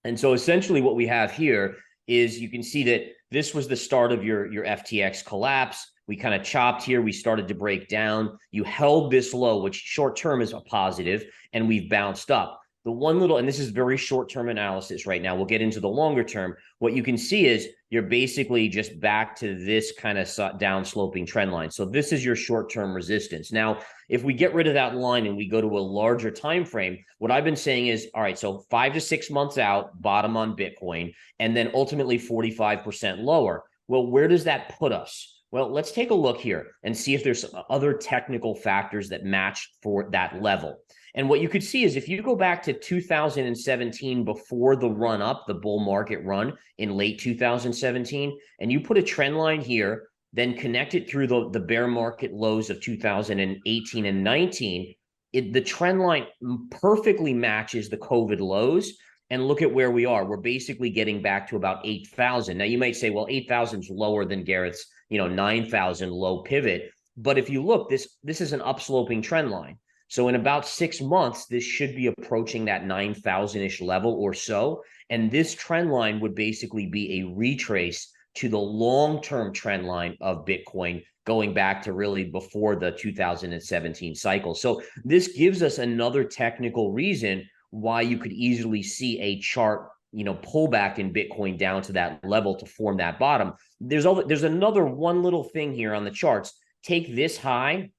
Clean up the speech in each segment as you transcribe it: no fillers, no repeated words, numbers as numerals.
And so essentially what we have here is you can see that this was the start of your FTX collapse. We kind of chopped here. We started to break down. You held this low, which short term is a positive, and we've bounced up. The one little, and this is very short term analysis right now. We'll get into the longer term. What you can see is you're basically just back to this kind of down sloping trend line. So this is your short term resistance. Now, if we get rid of that line and we go to a larger time frame, what I've been saying is, all right, so 5 to 6 months out, bottom on Bitcoin, and then ultimately 45% lower. Well, where does that put us? Well, let's take a look here and see if there's other technical factors that match for that level. And what you could see is if you go back to 2017, before the run up, the bull market run in late 2017, and you put a trend line here, then connect it through the bear market lows of 2018 and 19, the trend line perfectly matches the COVID lows. And look at where we are. We're basically getting back to about 8,000. Now, you might say, well, 8,000 is lower than Gareth's 9,000 low pivot. But if you look, this is an upsloping trend line. So in about 6 months, this should be approaching that 9,000-ish level or so. And this trend line would basically be a retrace to the long-term trend line of Bitcoin going back to really before the 2017 cycle. So this gives us another technical reason why you could easily see a chart, pullback in Bitcoin down to that level to form that bottom. There's another one little thing here on the charts. Take this high,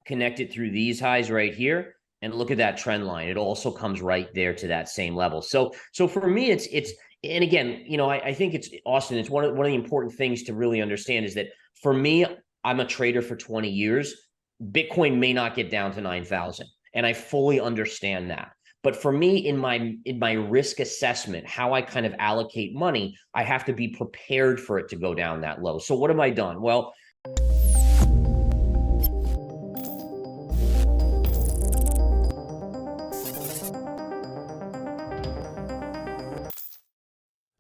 connect it through these highs right here, and look at that trend line. It also comes right there to that same level. So for me, it's and again, I think it's Austin. It's one of the important things to really understand is that for me, I'm a trader for 20 years. Bitcoin may not get down to 9,000, and I fully understand that. But for me, in my risk assessment, how I kind of allocate money, I have to be prepared for it to go down that low. So what have I done? Well,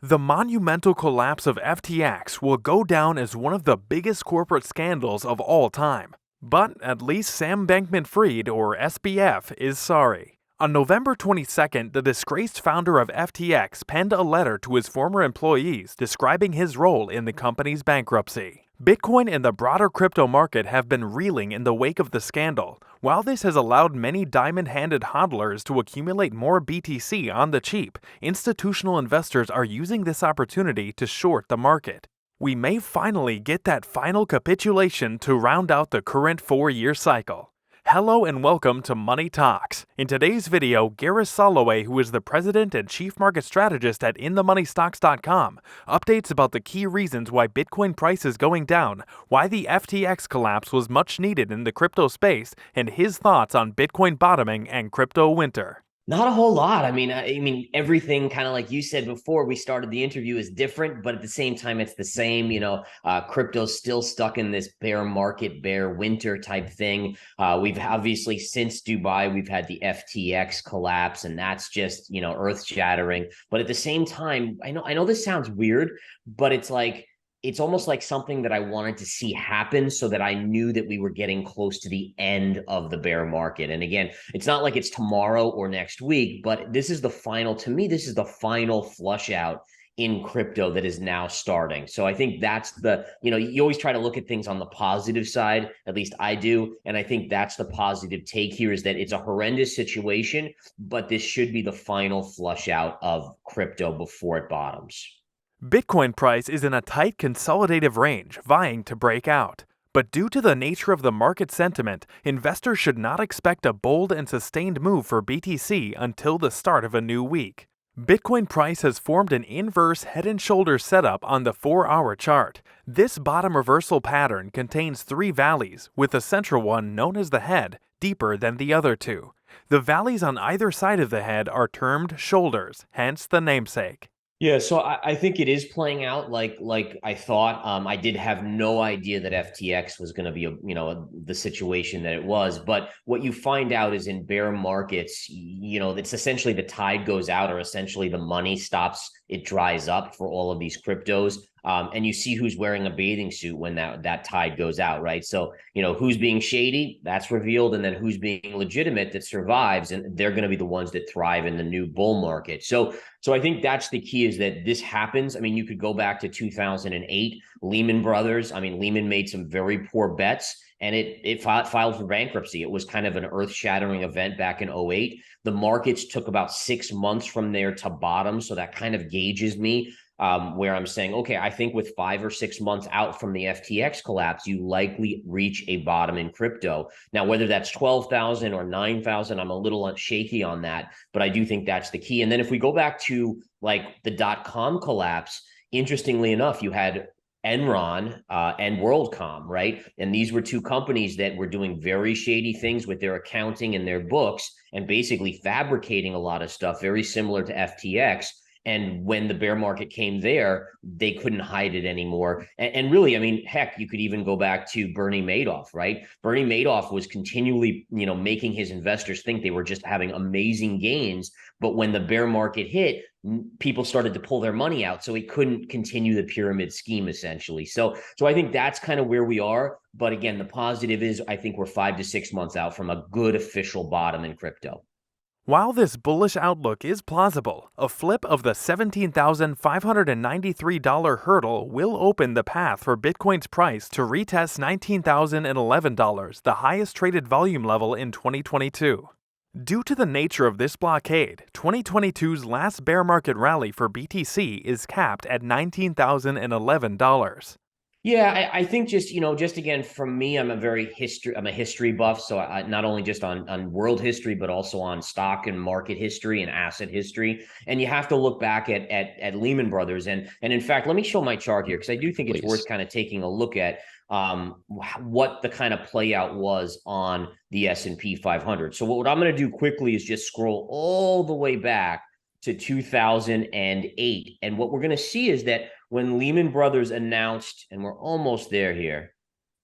the monumental collapse of FTX will go down as one of the biggest corporate scandals of all time. But at least Sam Bankman-Fried, or SBF, is sorry. On November 22nd, the disgraced founder of FTX penned a letter to his former employees describing his role in the company's bankruptcy. Bitcoin and the broader crypto market have been reeling in the wake of the scandal. While this has allowed many diamond-handed hodlers to accumulate more BTC on the cheap, institutional investors are using this opportunity to short the market. We may finally get that final capitulation to round out the current 4-year cycle. Hello and welcome to Money Talks. In today's video, Gareth Soloway, who is the president and chief market strategist at InTheMoneyStocks.com, updates about the key reasons why Bitcoin price is going down, why the FTX collapse was much needed in the crypto space, and his thoughts on Bitcoin bottoming and crypto winter. Not a whole lot. I mean, everything kind of like you said before we started the interview is different, but at the same time, it's the same. Crypto's still stuck in this bear market, bear winter type thing. We've obviously since Dubai, we've had the FTX collapse, and that's just earth shattering. But at the same time, I know this sounds weird, but it's almost like something that I wanted to see happen so that I knew that we were getting close to the end of the bear market. And again, it's not like it's tomorrow or next week, but this is the final flush out in crypto that is now starting. So I think that's you always try to look at things on the positive side, at least I do. And I think that's the positive take here is that it's a horrendous situation, but this should be the final flush out of crypto before it bottoms. Bitcoin price is in a tight consolidative range, vying to break out. But due to the nature of the market sentiment, investors should not expect a bold and sustained move for BTC until the start of a new week. Bitcoin price has formed an inverse head and shoulders setup on the 4-hour chart. This bottom reversal pattern contains 3 valleys, with the central one, known as the head, deeper than the other 2. The valleys on either side of the head are termed shoulders, hence the namesake. Yeah, so I think it is playing out like I thought. I did have no idea that FTX was going to be the situation that it was. But what you find out is in bear markets, it's essentially the tide goes out, or essentially the money stops. It dries up for all of these cryptos. And you see who's wearing a bathing suit when that tide goes out, right? So, who's being shady, that's revealed, and then who's being legitimate that survives, and they're going to be the ones that thrive in the new bull market. So I think that's the key, is that this happens. I mean, you could go back to 2008, Lehman Brothers. I mean, Lehman made some very poor bets, and it filed for bankruptcy. It was kind of an earth-shattering event back in 08. The markets took about 6 months from there to bottom, so that kind of gauges me, where I'm saying, okay, I think with 5 or 6 months out from the FTX collapse, you likely reach a bottom in crypto. Now, whether that's 12,000 or 9,000, I'm a little shaky on that, but I do think that's the key. And then if we go back to like the .com collapse, interestingly enough, you had Enron and WorldCom, right? And these were two companies that were doing very shady things with their accounting and their books, and basically fabricating a lot of stuff very similar to FTX. And when the bear market came there, they couldn't hide it anymore. And really, I mean, heck, you could even go back to Bernie Madoff, right? Bernie Madoff was continually, making his investors think they were just having amazing gains. But when the bear market hit, people started to pull their money out. So he couldn't continue the pyramid scheme, essentially. So I think that's kind of where we are. But again, the positive is I think we're 5 to 6 months out from a good official bottom in crypto. While this bullish outlook is plausible, a flip of the $17,593 hurdle will open the path for Bitcoin's price to retest $19,011, the highest traded volume level in 2022. Due to the nature of this blockade, 2022's last bear market rally for BTC is capped at $19,011. Yeah, I think just again, from me, I'm a history buff. So I not only just on world history, but also on stock and market history and asset history. And you have to look back at Lehman Brothers. And in fact, let me show my chart here, because I do think it's worth kind of taking a look at what the kind of play out was on the S&P 500. So what I'm going to do quickly is just scroll all the way back to 2008. And what we're going to see is that when Lehman Brothers announced, and we're almost there here.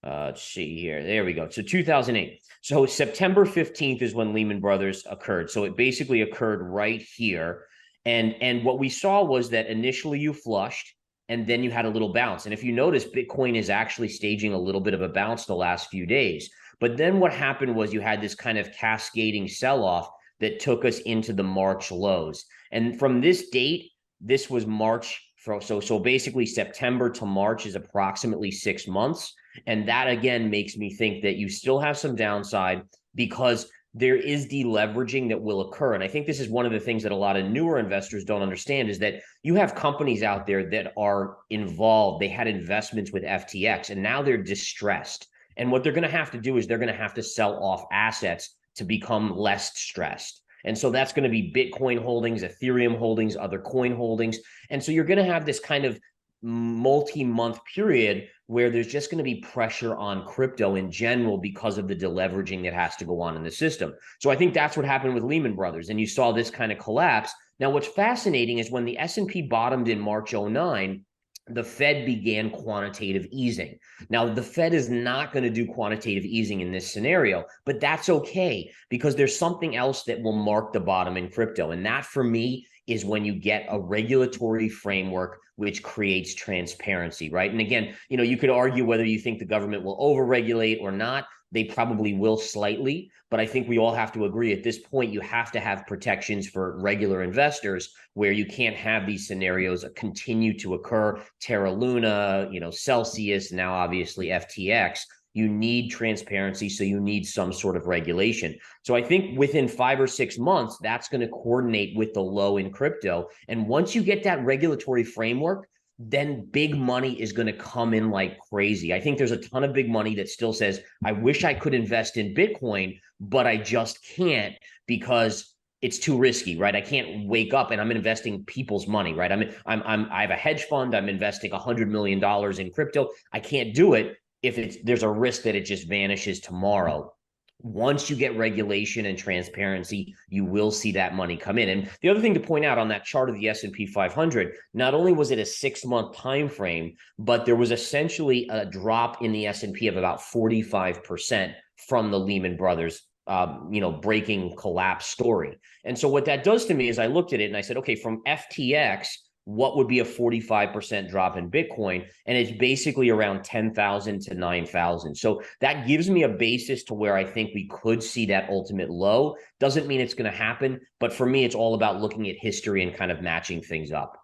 Let's see here. There we go. So 2008. So September 15th is when Lehman Brothers occurred. So it basically occurred right here. And what we saw was that initially you flushed, and then you had a little bounce. And if you notice, Bitcoin is actually staging a little bit of a bounce the last few days. But then what happened was you had this kind of cascading sell-off that took us into the March lows. And from this date, this was March. So basically September to March is approximately 6 months. And that again makes me think that you still have some downside, because there is deleveraging that will occur. And I think this is one of the things that a lot of newer investors don't understand, is that you have companies out there that are involved. They had investments with FTX, and now they're distressed. And what they're going to have to do is they're going to have to sell off assets to become less stressed. And so that's going to be Bitcoin holdings, Ethereum holdings, other coin holdings. And so you're going to have this kind of multi-month period where there's just going to be pressure on crypto in general because of the deleveraging that has to go on in the system. So I think that's what happened with Lehman Brothers. And you saw this kind of collapse. Now, what's fascinating is when the S&P bottomed in March 09, the Fed began quantitative easing. Now, the Fed is not going to do quantitative easing in this scenario, but that's okay, because there's something else that will mark the bottom in crypto. And that, for me, is when you get a regulatory framework which creates transparency, right? And again, you could argue whether you think the government will overregulate or not. They probably will slightly, but I think we all have to agree at this point, you have to have protections for regular investors, where you can't have these scenarios continue to occur. Terra Luna, Celsius, now obviously FTX. You need transparency, so you need some sort of regulation. So I think within 5 or 6 months, that's going to coordinate with the low in crypto. And once you get that regulatory framework, then big money is going to come in like crazy. I think there's a ton of big money that still says, I wish I could invest in Bitcoin, but I just can't, because it's too risky, right? I can't wake up and I'm investing people's money, right? I have a hedge fund. I'm investing $100 million in crypto. I can't do it if there's a risk that it just vanishes tomorrow. Once you get regulation and transparency, you will see that money come in. And the other thing to point out on that chart of the S&P 500, not only was it a 6-month time frame, but there was essentially a drop in the S&P of about 45% from the Lehman Brothers breaking collapse story. And so what that does to me is I looked at it and I said, okay, from FTX, what would be a 45% drop in Bitcoin? And it's basically around 10,000 to 9,000. So that gives me a basis to where I think we could see that ultimate low. Doesn't mean it's going to happen, but for me, it's all about looking at history and kind of matching things up.